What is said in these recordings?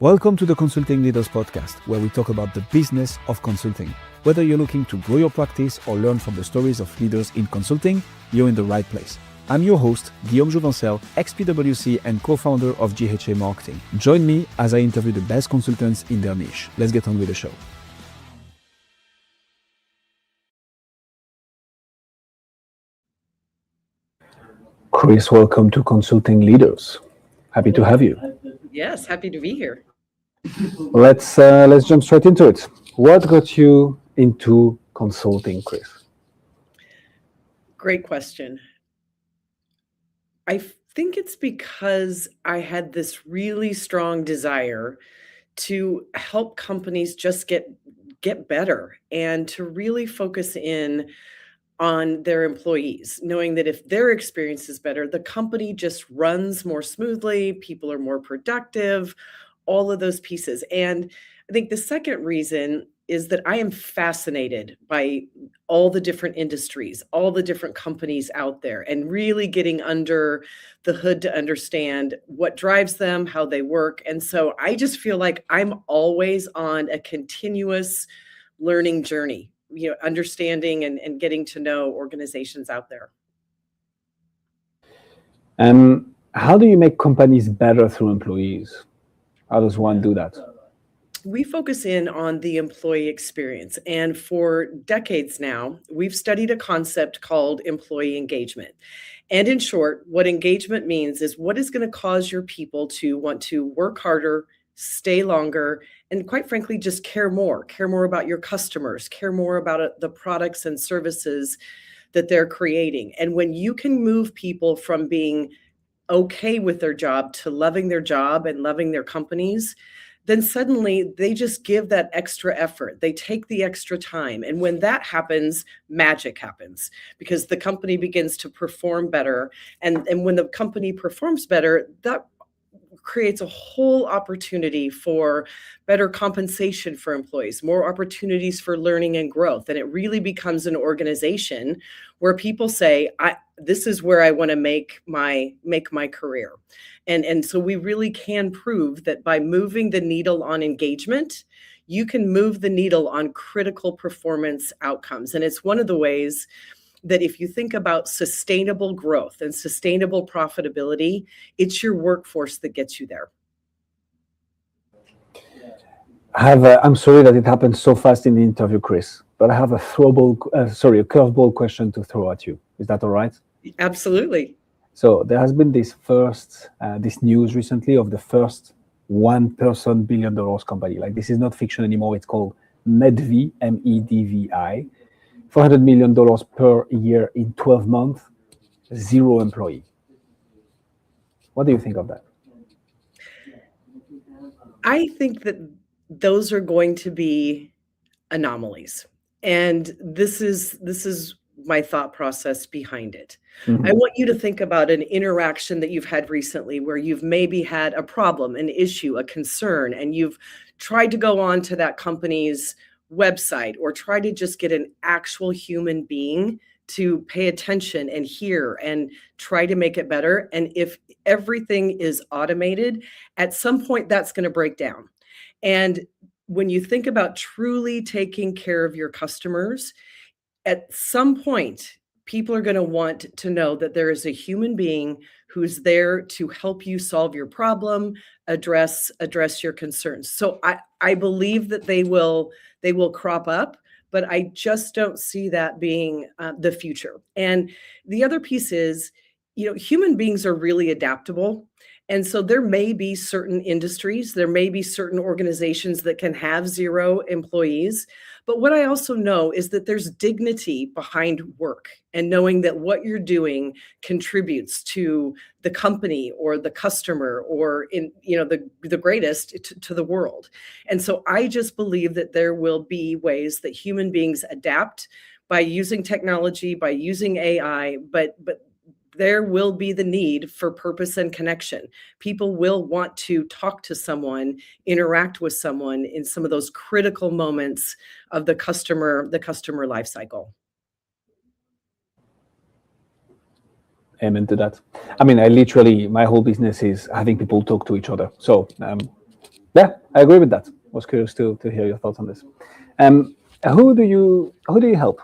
Welcome to the Consulting Leaders Podcast, where we talk about the business of consulting. Whether you're looking to grow your practice or learn from the stories of leaders in consulting, you're in the right place. I'm your host, Guillaume Jouvencel, ex-PwC and co-founder of GHA Marketing. Join me as I interview the best consultants in their niche. Let's get on with the show. Kris, welcome to Consulting Leaders. Happy to have you. Yes, happy to be here. Let's jump straight into it. What got you into consulting, Kris? Great question. I think it's because I had this really strong desire to help companies just get better and to really focus in on their employees, knowing that if their experience is better, the company just runs more smoothly, people are more productive, all of those pieces. And I think the second reason is that I am fascinated by all the different industries, all the different companies out there, and really getting under the hood to understand what drives them, how they work. And so I just feel like I'm always on a continuous learning journey, understanding and getting to know organizations out there. How do you make companies better through employees? How does one do that? We focus in on the employee experience. And for decades now, we've studied a concept called employee engagement. And in short, what engagement means is what is going to cause your people to want to work harder, stay longer, and quite frankly, just care more about your customers, care more about the products and services that they're creating. And when you can move people from being okay with their job to loving their job and loving their companies, then suddenly they just give that extra effort. They take the extra time. And when that happens, magic happens because the company begins to perform better. And when the company performs better, that creates a whole opportunity for better compensation for employees, more opportunities for learning and growth. And it really becomes an organization where people say, this is where I want to make my career. And so we really can prove that by moving the needle on engagement, you can move the needle on critical performance outcomes. And it's one of the ways that if you think about sustainable growth and sustainable profitability, it's your workforce that gets you there. I'm sorry that it happened so fast in the interview, Kris, but I have a curveball question to throw at you. Is that all right? Absolutely. So there has been this news recently of the first one-person $1 billion company. Like, this is not fiction anymore. It's called Medvi, MEDVI. $400 million per year in 12 months, 0 employee. What do you think of that? I think that those are going to be anomalies. And this is my thought process behind it. Mm-hmm. I want you to think about an interaction that you've had recently where you've maybe had a problem, an issue, a concern, and you've tried to go on to that company's website or try to just get an actual human being to pay attention and hear and try to make it better. And if everything is automated, at some point that's going to break down. And when you think about truly taking care of your customers, at some point, people are going to want to know that there is a human being who's there to help you solve your problem, address your concerns. So I believe that they will crop up, but I just don't see that being the future. And the other piece is, human beings are really adaptable. And so there may be certain industries, there may be certain organizations that can have 0 employees. But what I also know is that there's dignity behind work and knowing that what you're doing contributes to the company or the customer or the greatest to the world. And so I just believe that there will be ways that human beings adapt by using technology, by using AI, but there will be the need for purpose and connection. People will want to talk to someone, interact with someone in some of those critical moments of the customer life cycle. Amen to that. I mean, my whole business is having people talk to each other. So Yeah, I agree with that. I was curious to hear your thoughts on this. Um, who do you help,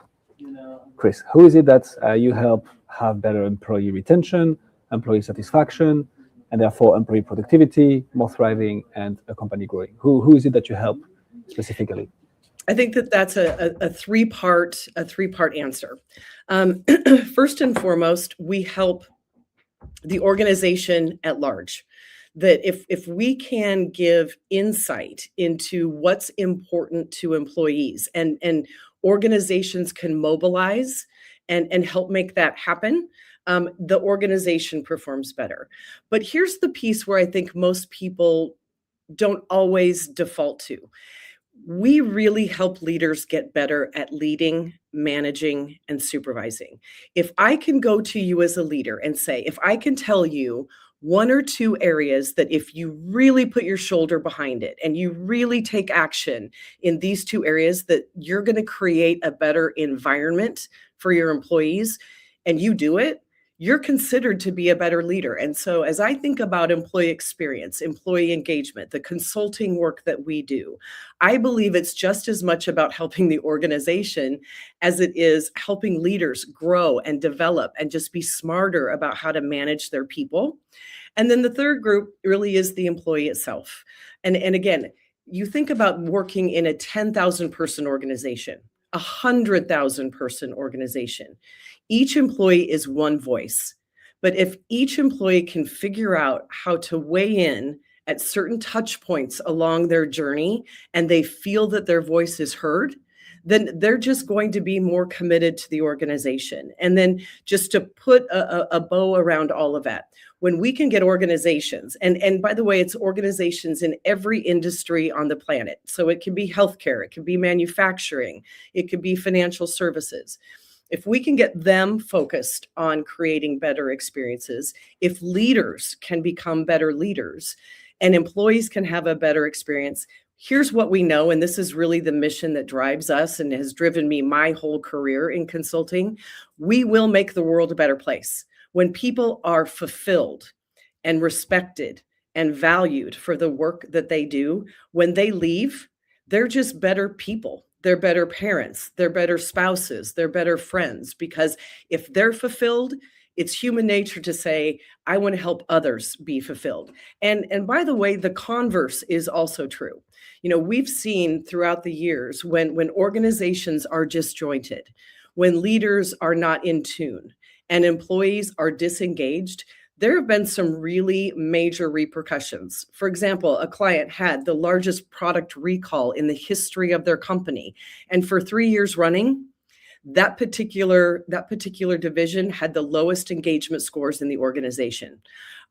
Kris? Who is it that you help have better employee retention, employee satisfaction, and therefore employee productivity, more thriving, and a company growing? Who is it that you help specifically? I think that that's a three-part answer. First and foremost, we help the organization at large. That if we can give insight into what's important to employees, and organizations can mobilize and help make that happen, the organization performs better. But here's the piece where I think most people don't always default to. We really help leaders get better at leading, managing, and supervising. If I can go to you as a leader and say, if I can tell you one or two areas that if you really put your shoulder behind it and you really take action in these two areas, that you're going to create a better environment for your employees, and you do it, you're considered to be a better leader. And so as I think about employee experience, employee engagement, the consulting work that we do, I believe it's just as much about helping the organization as it is helping leaders grow and develop and just be smarter about how to manage their people. And then the third group really is the employee itself. And again, you think about working in a 10,000 person organization, a 100,000 person organization. Each employee is one voice. But if each employee can figure out how to weigh in at certain touch points along their journey, and they feel that their voice is heard, then they're just going to be more committed to the organization. And then just to put a bow around all of that, when we can get organizations, and by the way, it's organizations in every industry on the planet. So it can be healthcare, it can be manufacturing, it could be financial services. If we can get them focused on creating better experiences, if leaders can become better leaders and employees can have a better experience, here's what we know, and this is really the mission that drives us and has driven me my whole career in consulting. We will make the world a better place. When people are fulfilled and respected and valued for the work that they do, when they leave, they're just better people. They're better parents, they're better spouses, they're better friends, because if they're fulfilled, it's human nature to say, I want to help others be fulfilled. And by the way, the converse is also true. You know, we've seen throughout the years when organizations are disjointed, when leaders are not in tune, and employees are disengaged, there have been some really major repercussions. For example, a client had the largest product recall in the history of their company. And for 3 years running, that particular division had the lowest engagement scores in the organization.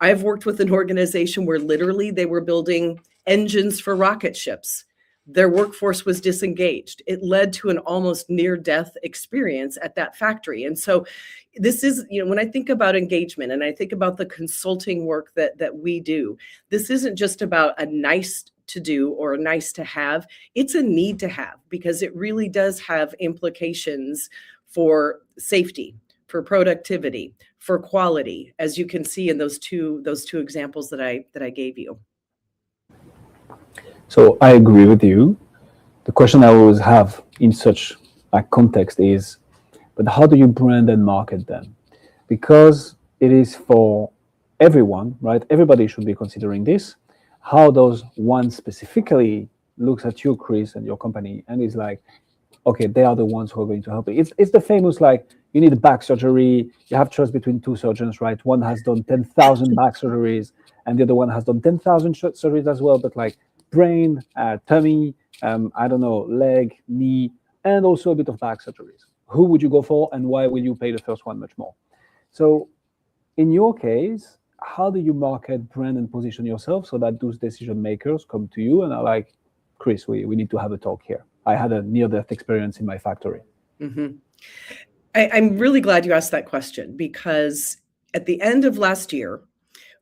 I've worked with an organization where literally they were building engines for rocket ships. Their workforce was disengaged. It led to an almost near-death experience at that factory. And so this is, you know, when I think about engagement and I think about the consulting work that we do, this isn't just about a nice to do or a nice to have. It's a need to have, because it really does have implications for safety, for productivity, for quality, as you can see in those two examples that I gave you. So I agree with you. The question I always have in such a context is, but how do you brand and market them? Because it is for everyone, right? Everybody should be considering this. How does one specifically looks at you, Kris, and your company, and is like, okay, they are the ones who are going to help you. It's the famous, like, you need a back surgery, you have trust between two surgeons, right? One has done 10,000 back surgeries, and the other one has done 10,000 surgeries as well, but like brain, tummy, I don't know, leg, knee, and also a bit of back surgeries. Who would you go for, and why will you pay the first one much more? So in your case, how do you market, brand, and position yourself so that those decision makers come to you and are like, Kris, we need to have a talk here. I had a near-death experience in my factory. Mm-hmm. I'm really glad you asked that question, because at the end of last year,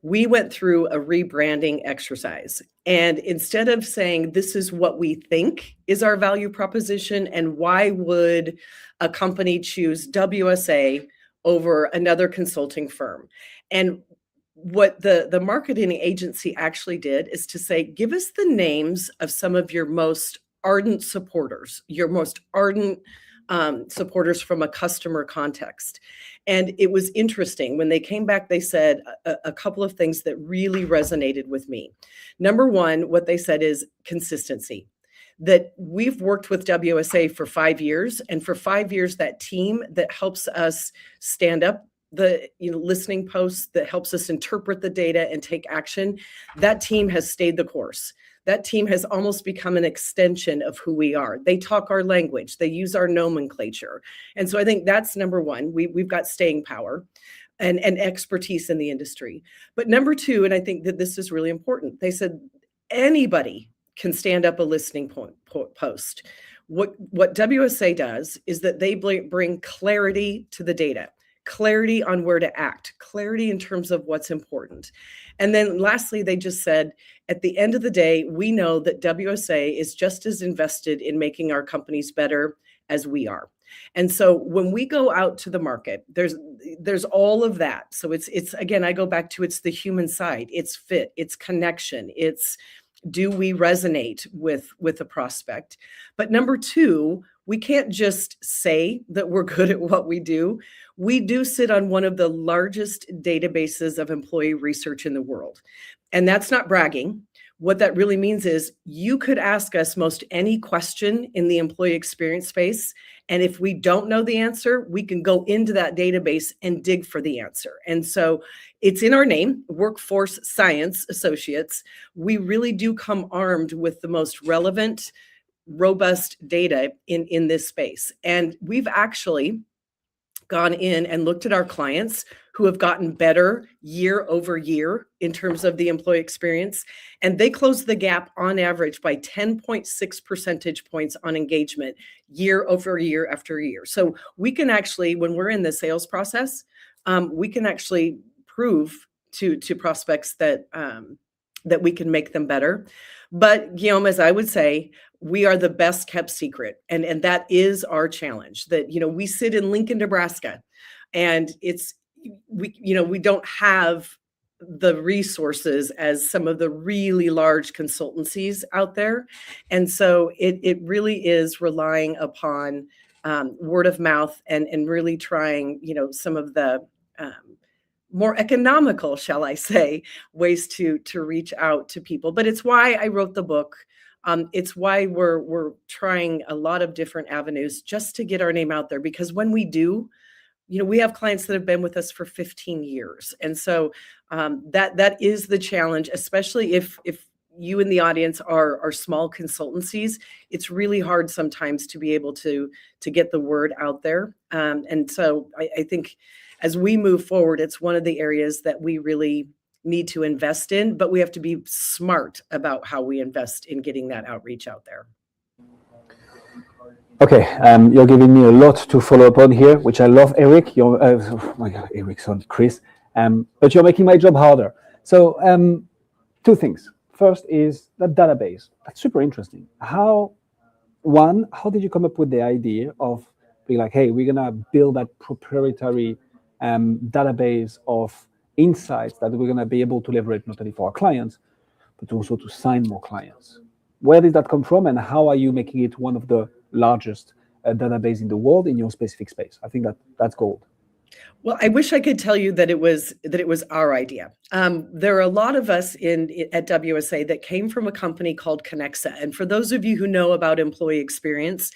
we went through a rebranding exercise. And instead of saying, this is what we think is our value proposition, and why would a company choose WSA over another consulting firm? And what the marketing agency actually did is to say, give us the names of some of your most ardent supporters, your most ardent supporters from a customer context. And it was interesting. When they came back, they said a couple of things that really resonated with me. Number one, what they said is consistency. That we've worked with WSA for 5 years, and for 5 years, that team that helps us stand up the listening posts, that helps us interpret the data and take action, that team has stayed the course. That team has almost become an extension of who we are. They talk our language, they use our nomenclature. And so I think that's number one. We've got staying power and expertise in the industry. But number two, and I think that this is really important, they said anybody can stand up a listening post. What WSA does is that they bring clarity to the data, clarity on where to act, clarity in terms of what's important. And then lastly, they just said, at the end of the day, we know that WSA is just as invested in making our companies better as we are. And so when we go out to the market, there's all of that. So it's again, I go back to, it's the human side, it's fit, it's connection, it's, do we resonate with a prospect? But number two, we can't just say that we're good at what we do. We do sit on one of the largest databases of employee research in the world. And that's not bragging. What that really means is you could ask us most any question in the employee experience space. And if we don't know the answer, we can go into that database and dig for the answer. And so it's in our name, Workforce Science Associates. We really do come armed with the most relevant, robust data in this space. And we've actually gone in and looked at our clients who have gotten better year over year in terms of the employee experience. And they closed the gap on average by 10.6 percentage points on engagement year over year after year. So we can actually, when we're in the sales process, we can actually prove to prospects that that we can make them better. But Guillaume, as I would say, we are the best kept secret. And that is our challenge, that, we sit in Lincoln, Nebraska, and we don't have the resources as some of the really large consultancies out there. And so it really is relying upon word of mouth and really trying, some of the more economical, shall I say, ways to reach out to people. But it's why I wrote the book. It's why we're trying a lot of different avenues just to get our name out there, because when we do, we have clients that have been with us for 15 years. And so that is the challenge, especially if you in the audience are small consultancies. It's really hard sometimes to be able to get the word out there. And so I think as we move forward, it's one of the areas that we really need to invest in, but we have to be smart about how we invest in getting that outreach out there. Okay, you're giving me a lot to follow up on here, which I love, Eric. You're, oh my God, Erickson, Kris, but you're making my job harder. So two things. First is that database. That's super interesting. How did you come up with the idea of being like, hey, we're gonna build that proprietary database of insights that we're gonna be able to leverage not only for our clients, but also to sign more clients? Where did that come from, and how are you making it one of the largest database in the world in your specific space? I think that's gold. Well, I wish I could tell you that it was our idea. There are a lot of us at WSA that came from a company called Connexa. And for those of you who know about employee experience,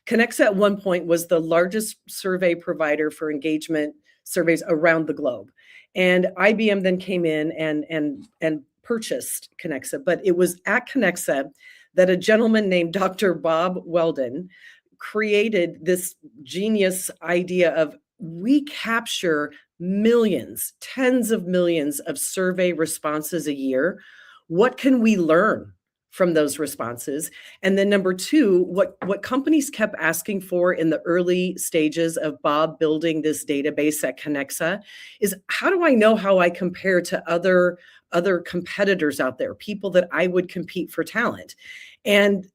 Connexa at one point was the largest survey provider for engagement surveys around the globe. And IBM then came in and purchased Connexa. But it was at Connexa that a gentleman named Dr. Bob Weldon created this genius idea of, we capture millions, tens of millions of survey responses a year. What can we learn from those responses? And then number two, what companies kept asking for in the early stages of Bob building this database at Connexa is, how do I know how I compare to other competitors out there, people that I would compete for talent? And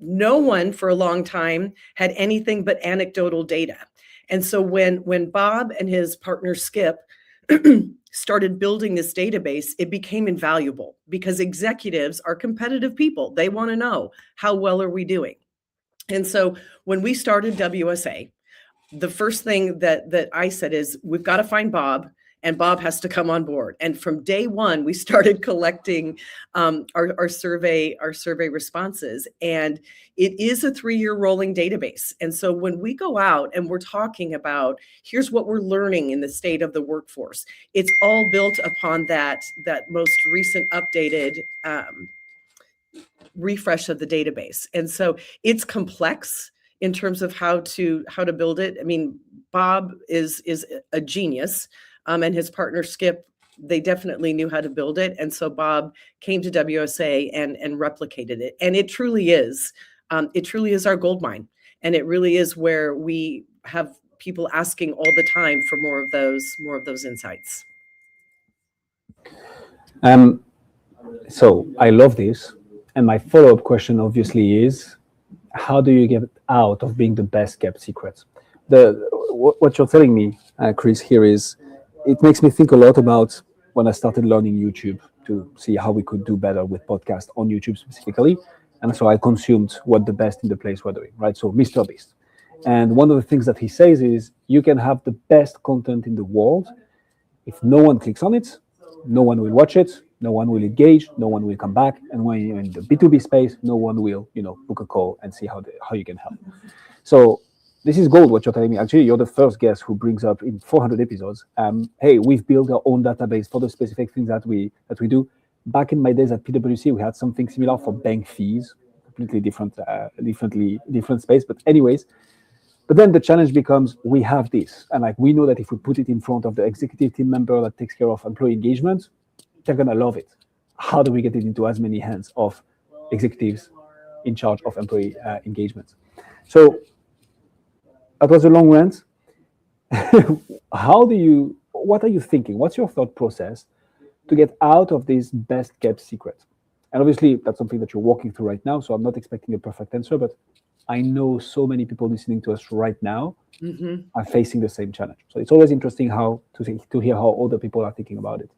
no one for a long time had anything but anecdotal data. And so when Bob and his partner Skip started building this database, it became invaluable because executives are competitive people. They want to know, how well are we doing? And so when we started WSA, the first thing that I said is, we've got to find Bob, and Bob has to come on board. And from day one, we started collecting our survey responses. And it is a 3-year rolling database. And so when we go out and we're talking about, here's what we're learning in the state of the workforce, it's all built upon that most recent updated refresh of the database. And so it's complex in terms of how to build it. I mean, Bob is a genius, and his partner Skip, they definitely knew how to build it. And so Bob came to WSA and replicated it. And it truly is our gold mine. And it really is where we have people asking all the time for more of those insights. So I love this. And my follow-up question obviously is, how do you get out of being the best kept secret? What you're telling me, Kris, here is, it makes me think a lot about when I started learning YouTube to see how we could do better with podcasts on YouTube specifically. And so I consumed what the best in the place were doing, right? So Mr. Beast. And one of the things that he says is, you can have the best content in the world. If no one clicks on it, no one will watch it, no one will engage, no one will come back. And when you're in the B2B space, no one will, book a call and see how you can help. So this is gold, what you're telling me. Actually, you're the first guest who brings up in 400 episodes, hey, we've built our own database for the specific things that we do. Back in my days at PwC, we had something similar for bank fees, completely different space. But anyways, but then the challenge becomes, we have this. And we know that if we put it in front of the executive team member that takes care of employee engagement, they're going to love it. How do we get it into as many hands of executives in charge of employee engagement? So that was a long rant. What are you thinking? What's your thought process to get out of this best kept secret? And obviously that's something that you're walking through right now. So I'm not expecting a perfect answer, but I know so many people listening to us right now are facing the same challenge. So it's always interesting to hear how other people are thinking about it.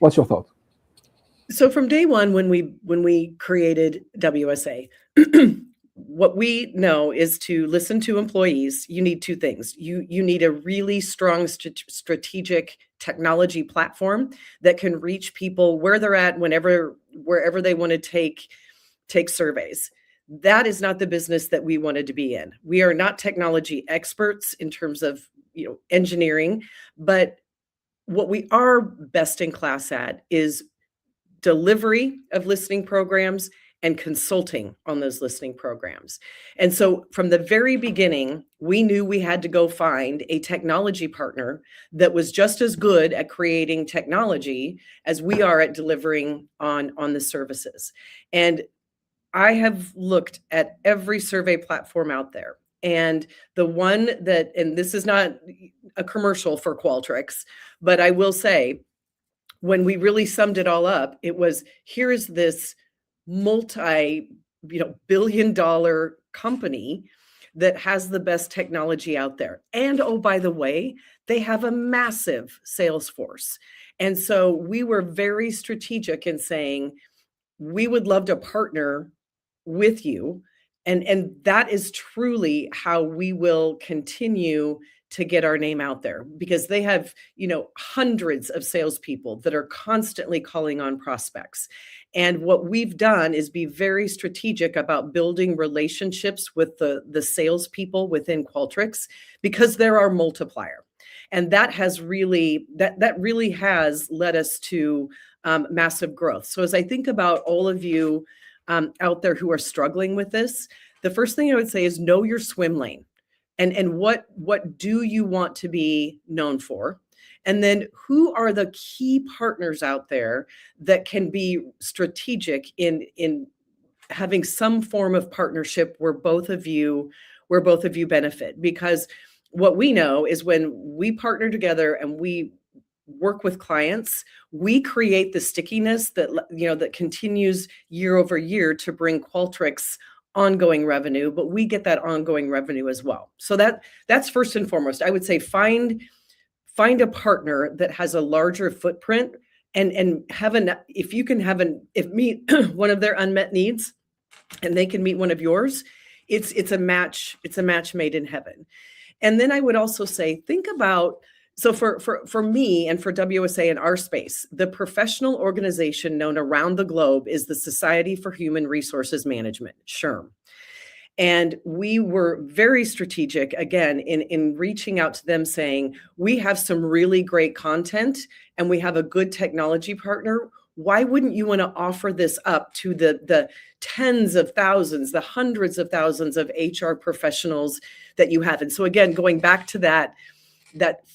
What's your thought? So from day one, when we created WSA, what we know is to listen to employees. You need two things. You need a really strong strategic technology platform that can reach people where they're at, wherever they want to take surveys. That is not the business that we wanted to be in. We are not technology experts in terms of engineering, but what we are best in class at is delivery of listening programs and consulting on those listening programs. And so from the very beginning, we knew we had to go find a technology partner that was just as good at creating technology as we are at delivering on the services. And I have looked at every survey platform out there. And the one that, and this is not a commercial for Qualtrics, but I will say, when we really summed it all up, it was, here is this multi-billion-dollar company that has the best technology out there. And oh, by the way, they have a massive sales force. And so we were very strategic in saying, we would love to partner with you. And that is truly how we will continue to get our name out there, because they have, hundreds of salespeople that are constantly calling on prospects. And what we've done is be very strategic about building relationships with the salespeople within Qualtrics, because they're our multiplier. And that has really, that really has led us to massive growth. So as I think about all of you out there who are struggling with this, the first thing I would say is know your swim lane. And what do you want to be known for? And then who are the key partners out there that can be strategic in having some form of partnership where both of you benefit? Because what we know is when we partner together and we work with clients, we create the stickiness that continues year over year to bring Qualtrics ongoing revenue, but we get that ongoing revenue as well. So that's first and foremost. I would say find find a partner that has a larger footprint and if you can meet one of their unmet needs and they can meet one of yours, it's a match made in heaven. And then I would also say, think about, so for me and for WSA in our space, the professional organization known around the globe is the Society for Human Resources Management, SHRM. And we were very strategic, again, in reaching out to them saying, we have some really great content and we have a good technology partner. Why wouldn't you want to offer this up to the tens of thousands, the hundreds of thousands of HR professionals that you have? And so again, going back to that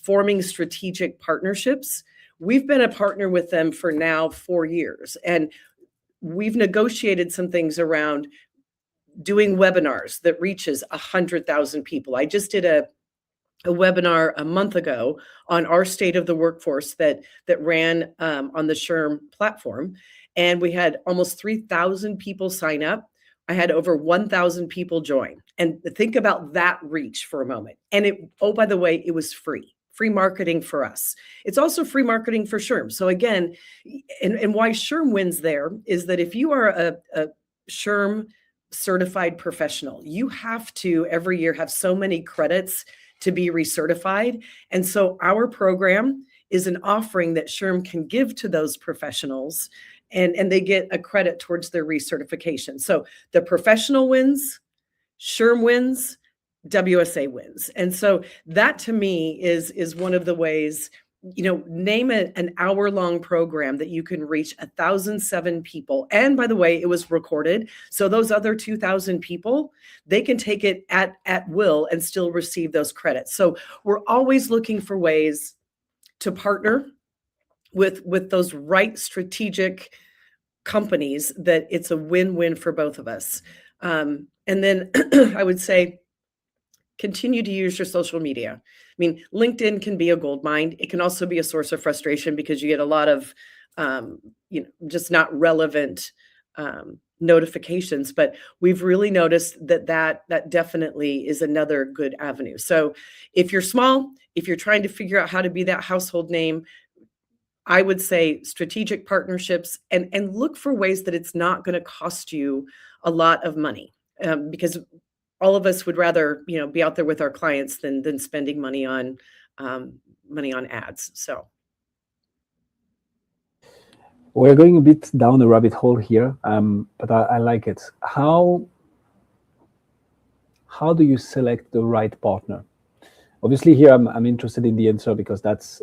forming strategic partnerships, we've been a partner with them for now 4 years. And we've negotiated some things around doing webinars that reaches 100,000 people. I just did a webinar a month ago on our state of the workforce that ran on the SHRM platform. And we had almost 3,000 people sign up. I had over 1,000 people join. And think about that reach for a moment. And by the way, it was free marketing for us. It's also free marketing for SHRM. So again, and why SHRM wins there is that if you are a SHRM certified professional, you have to every year have so many credits to be recertified. And so our program is an offering that SHRM can give to those professionals, and they get a credit towards their recertification. So the professional wins, SHRM wins, WSA wins. And so that to me is one of the ways, name an hour-long program that you can reach 1,007 people. And by the way, it was recorded. So those other 2,000 people, they can take it at will and still receive those credits. So we're always looking for ways to partner with those right strategic companies that it's a win-win for both of us. And then I would say, continue to use your social media. I mean, LinkedIn can be a goldmine. It can also be a source of frustration because you get a lot of, just not relevant notifications. But we've really noticed that definitely is another good avenue. So if you're small, if you're trying to figure out how to be that household name, I would say strategic partnerships and look for ways that it's not going to cost you a lot of money, because all of us would rather, be out there with our clients than spending money on ads. So we're going a bit down a rabbit hole here, but I like it. How do you select the right partner? Obviously, here I'm interested in the answer because that's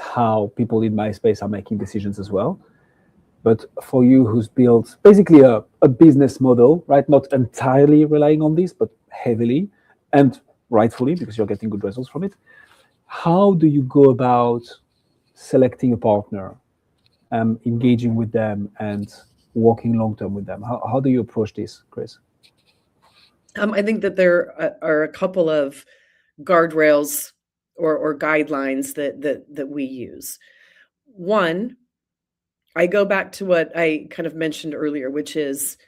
how people in my space are making decisions as well. But for you, who's built basically a business model, right? Not entirely relying on this, but heavily and rightfully, because you're getting good results from it. How do you go about selecting a partner, engaging with them and working long-term with them? How do you approach this, Kris? I think that there are a couple of guardrails or guidelines that we use. One, I go back to what I kind of mentioned earlier, which is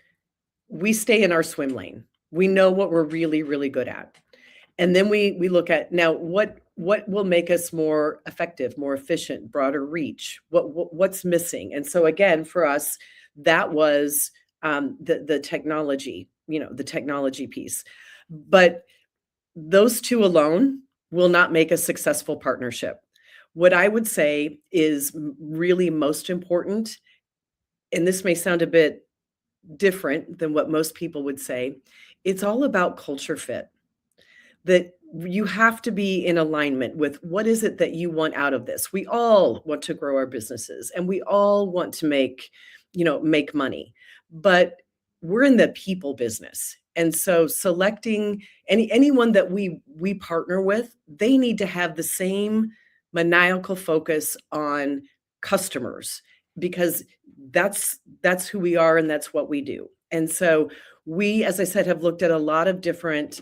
we stay in our swim lane. We know what we're really, really good at. And then we look at now what will make us more effective, more efficient, broader reach, what's missing. And so again, for us, that was the technology, the technology piece. But those two alone will not make a successful partnership. What I would say is really most important, and this may sound a bit different than what most people would say, it's all about culture fit. That you have to be in alignment with what is it that you want out of this. We all want to grow our businesses and we all want to make money, but we're in the people business. And so selecting anyone that we partner with, they need to have the same maniacal focus on customers, because that's who we are and that's what we do. And so we, as I said, have looked at a lot of different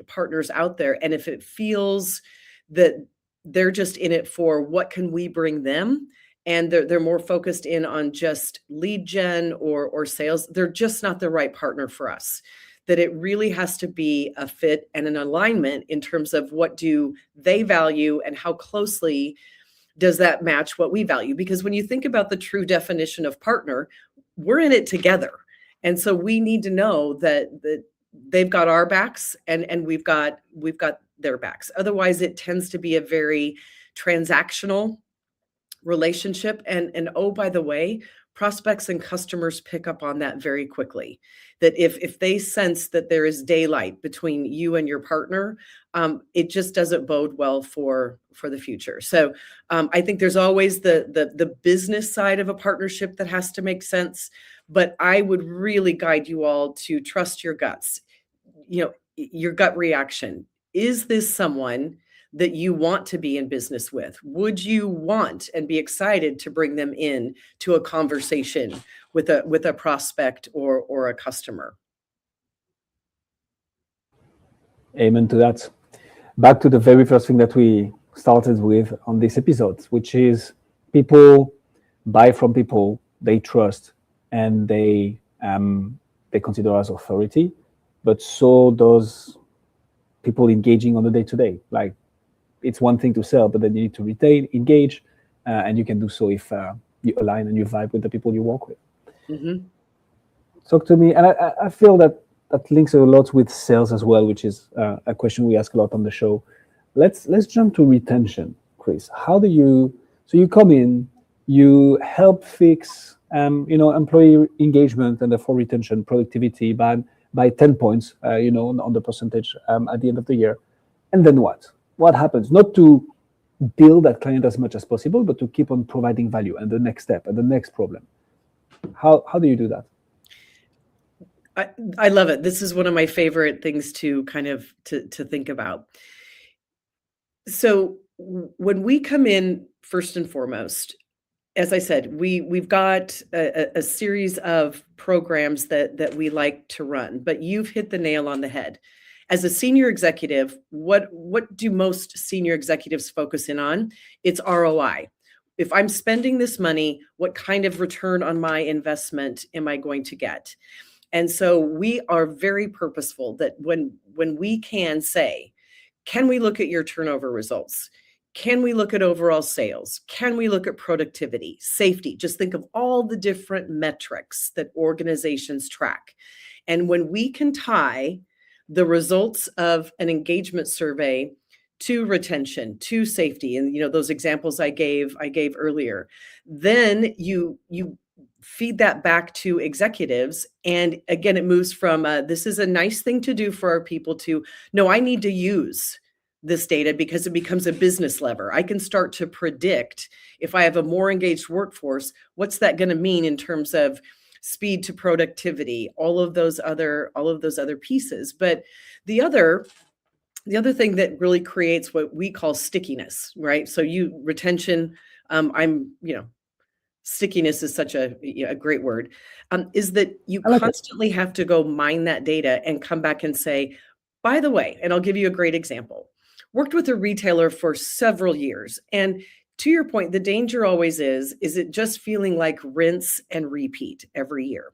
partners out there. And if it feels that they're just in it for what can we bring them, and they're more focused in on just lead gen or sales, they're just not the right partner for us. that it really has to be a fit and an alignment in terms of what do they value and how closely does that match what we value? Because when you think about the true definition of partner, we're in it together. And so we need to know that they've got our backs and we've got their backs. Otherwise, it tends to be a very transactional relationship. And oh, by the way, prospects and customers pick up on that very quickly. That if they sense that there is daylight between you and your partner, it just doesn't bode well for the future. So I think there's always the business side of a partnership that has to make sense. But I would really guide you all to trust your guts, your gut reaction. Is this someone that you want to be in business with? Would you want and be excited to bring them in to a conversation with a prospect or a customer? Amen to that. Back to the very first thing that we started with on this episode, which is people buy from people they trust and they consider as authority, but so does people engaging on the day-to-day. Like, it's one thing to sell, but then you need to retain, engage, and you can do so if you align and you vibe with the people you work with. Mm-hmm. Talk to me, and I feel that links a lot with sales as well, which is a question we ask a lot on the show. Let's jump to retention, Kris. How do you? So you come in, you help fix, employee engagement and therefore retention, productivity by 10 points, on the percentage at the end of the year, and then what? What happens? Not to build that client as much as possible, but to keep on providing value and the next step and the next problem. How do you do that? I love it. This is one of my favorite things to kind of to think about. So when we come in, first and foremost, as I said, we've got a series of programs that we like to run, but you've hit the nail on the head. As a senior executive, what do most senior executives focus in on? It's ROI. If I'm spending this money, what kind of return on my investment am I going to get? And so we are very purposeful that when we can say, can we look at your turnover results? Can we look at overall sales? Can we look at productivity, safety? Just think of all the different metrics that organizations track. And when we can tie the results of an engagement survey to retention, to safety, and those examples I gave earlier, then you feed that back to executives. And again, it moves from this is a nice thing to do for our people to, no, I need to use this data because it becomes a business lever. I can start to predict, if I have a more engaged workforce, what's that going to mean in terms of speed to productivity, all of those other pieces. But the other thing that really creates what we call stickiness, right? So retention, stickiness is such a great word, is that you constantly have to go mine that data and come back and say, by the way, and I'll give you a great example. Worked with a retailer for several years, and to your point, the danger always is it just feeling like rinse and repeat every year?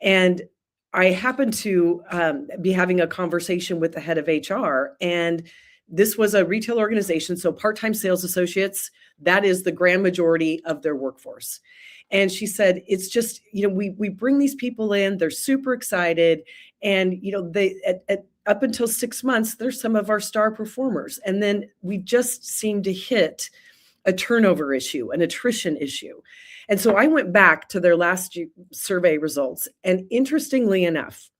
And I happened to be having a conversation with the head of HR, and this was a retail organization, so part-time sales associates, that is the grand majority of their workforce. And she said, it's just, we bring these people in, they're super excited, and they up until 6 months, they're some of our star performers. And then we just seem to hit a turnover issue, an attrition issue. And so I went back to their last survey results. And interestingly enough,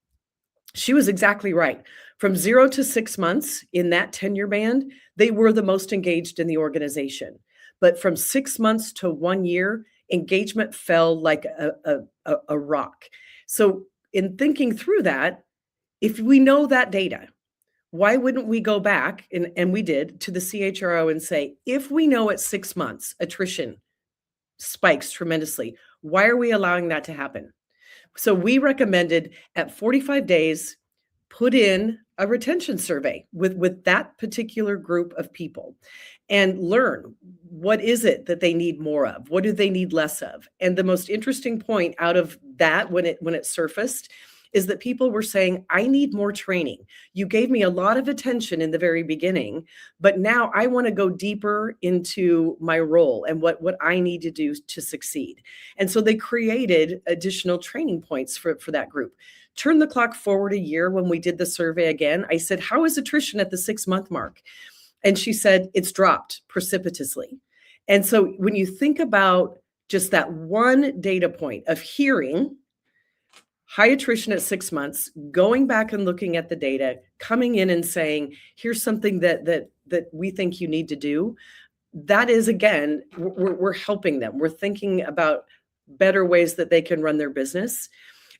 she was exactly right. From 0 to 6 months in that tenure band, they were the most engaged in the organization. But from 6 months to 1 year, engagement fell like a rock. So in thinking through that, if we know that data, why wouldn't we go back, and we did, to the CHRO and say, if we know at 6 months attrition spikes tremendously, why are we allowing that to happen? So we recommended at 45 days, put in a retention survey with that particular group of people and learn, what is it that they need more of? What do they need less of? And the most interesting point out of that when it surfaced is that people were saying, I need more training. You gave me a lot of attention in the very beginning, but now I want to go deeper into my role and what I need to do to succeed. And so they created additional training points for that group. Turn the clock forward a year when we did the survey again. I said, how is attrition at the 6-month mark? And she said, it's dropped precipitously. And so when you think about just that one data point of hearing high attrition at 6 months, going back and looking at the data, coming in and saying, here's something that we think you need to do, that is, again, we're helping them. We're thinking about better ways that they can run their business.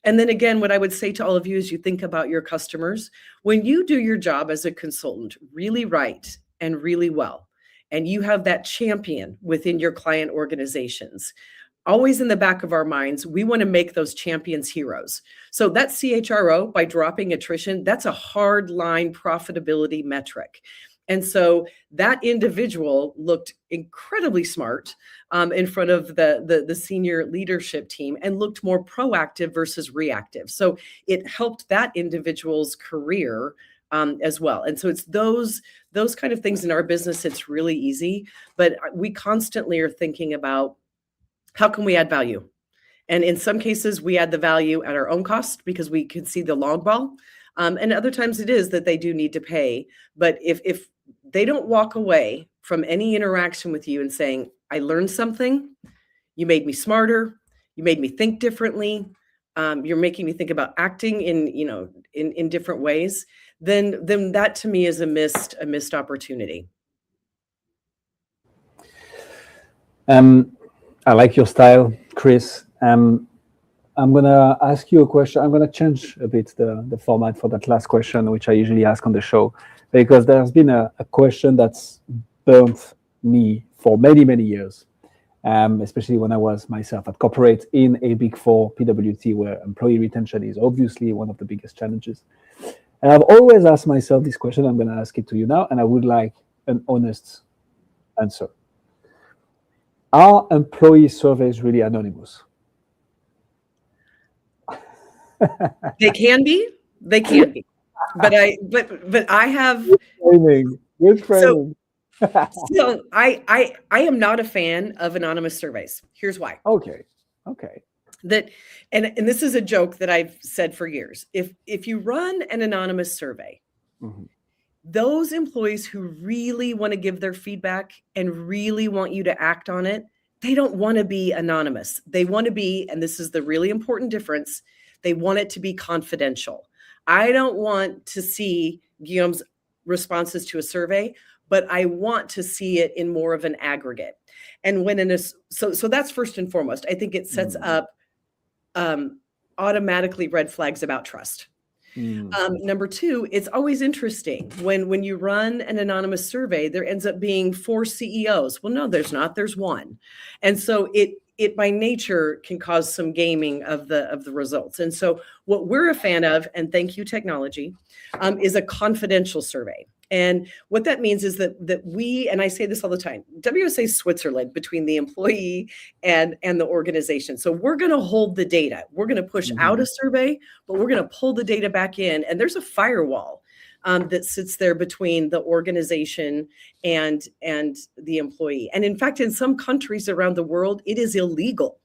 And then again, what I would say to all of you is you think about your customers. When you do your job as a consultant really right and really well, and you have that champion within your client organizations, always in the back of our minds, we want to make those champions heroes. So that CHRO, by dropping attrition, that's a hard line profitability metric. And so that individual looked incredibly smart in front of the senior leadership team and looked more proactive versus reactive. So it helped that individual's career as well. And so it's those kind of things in our business. It's really easy, but we constantly are thinking about how can we add value? And in some cases, we add the value at our own cost because we can see the long ball. And other times it is that they do need to pay. But if they don't walk away from any interaction with you and saying, I learned something, you made me smarter, you made me think differently, you're making me think about acting in different ways, then that to me is a missed opportunity. I like your style, Kris. I'm going to ask you a question. I'm going to change a bit the format for that last question, which I usually ask on the show, because there's been a question that's burnt me for many, many years, especially when I was myself at corporate in a Big Four PwC, where employee retention is obviously one of the biggest challenges. And I've always asked myself this question. I'm going to ask it to you now, and I would like an honest answer. Are employee surveys really anonymous? They can be. But I have Good framing. So I am not a fan of anonymous surveys. Here's why. Okay. That and this is a joke that I've said for years. If you run an anonymous survey, those employees who really want to give their feedback and really want you to act on it, they don't want to be anonymous. They want to be, and this is the really important difference, they want it to be confidential. I don't want to see Guillaume's responses to a survey, but I want to see it in more of an aggregate. And when so that's first and foremost. I think it sets up automatically red flags about trust. Number two, it's always interesting when you run an anonymous survey, there ends up being 4 CEOs. Well, no, there's not. There's one. And so it by nature can cause some gaming of the results. And so what we're a fan of, and thank you technology, is a confidential survey. And what that means is that we, and I say this all the time, WSA is Switzerland between the employee and the organization. So we're going to hold the data. We're going to push out a survey, but we're going to pull the data back in. And there's a firewall that sits there between the organization and the employee. And in fact, in some countries around the world, it is illegal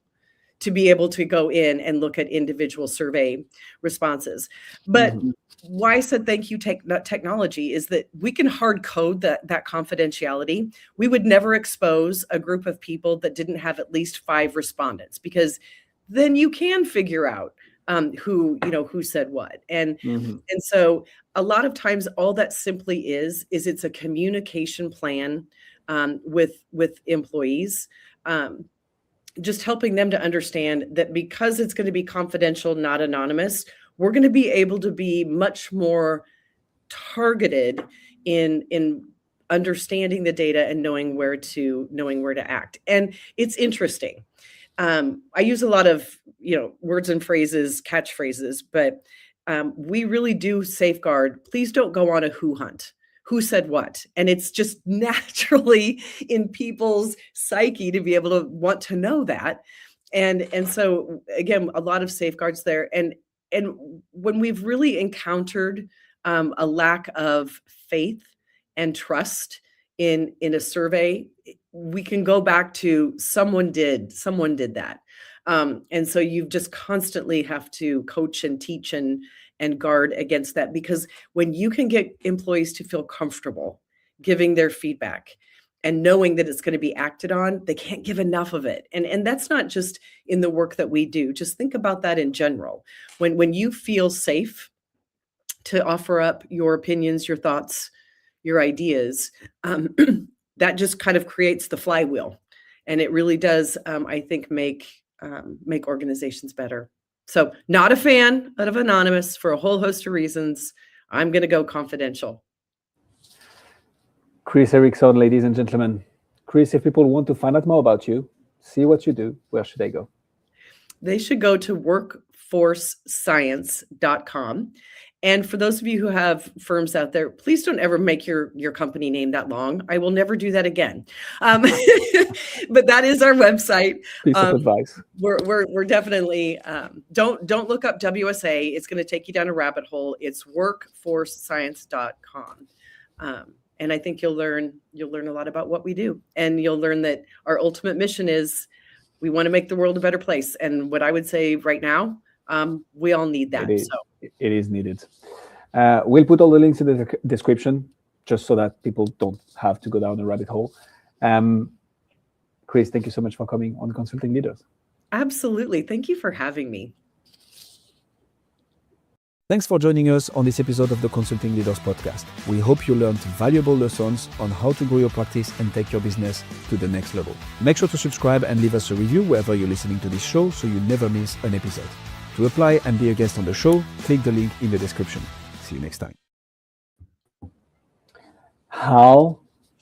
to be able to go in and look at individual survey responses. But why I said thank you technology is that we can hard code that confidentiality. We would never expose a group of people that didn't have at least 5 respondents, because then you can figure out who said what. And so a lot of times all that simply is it's a communication plan with employees, just helping them to understand that because it's going to be confidential, not anonymous, we're going to be able to be much more targeted in understanding the data and knowing where to act. And it's interesting. I use a lot of words and phrases, catchphrases, but we really do safeguard. Please don't go on a who hunt. Who said what? And it's just naturally in people's psyche to be able to want to know that. And so again, a lot of safeguards there. And when we've really encountered a lack of faith and trust in a survey, we can go back to someone did that. And so you just constantly have to coach and teach and guard against that, because when you can get employees to feel comfortable giving their feedback and knowing that it's going to be acted on, they can't give enough of it. And that's not just in the work that we do. Just think about that in general. When you feel safe to offer up your opinions, your thoughts, your ideas, that just kind of creates the flywheel. And it really does, I think, make organizations better. So not a fan of anonymous for a whole host of reasons. I'm going to go confidential. Kris Erickson, ladies and gentlemen. Kris, if people want to find out more about you, see what you do, where should they go? They should go to workforcescience.com. And for those of you who have firms out there, please don't ever make your company name that long. I will never do that again. But that is our website. Piece of advice. We're definitely don't look up WSA. It's going to take you down a rabbit hole. It's workforcescience.com. And I think you'll learn a lot about what we do, and you'll learn that our ultimate mission is we want to make the world a better place. And what I would say right now, we all need that. It is needed. We'll put all the links in the description just so that people don't have to go down the rabbit hole. Kris, thank you so much for coming on Consulting Leaders. Absolutely. Thank you for having me. Thanks for joining us on this episode of the Consulting Leaders podcast. We hope you learned valuable lessons on how to grow your practice and take your business to the next level. Make sure to subscribe and leave us a review wherever you're listening to this show so you never miss an episode. To apply and be a guest on the show, click the link in the description. See you next time. How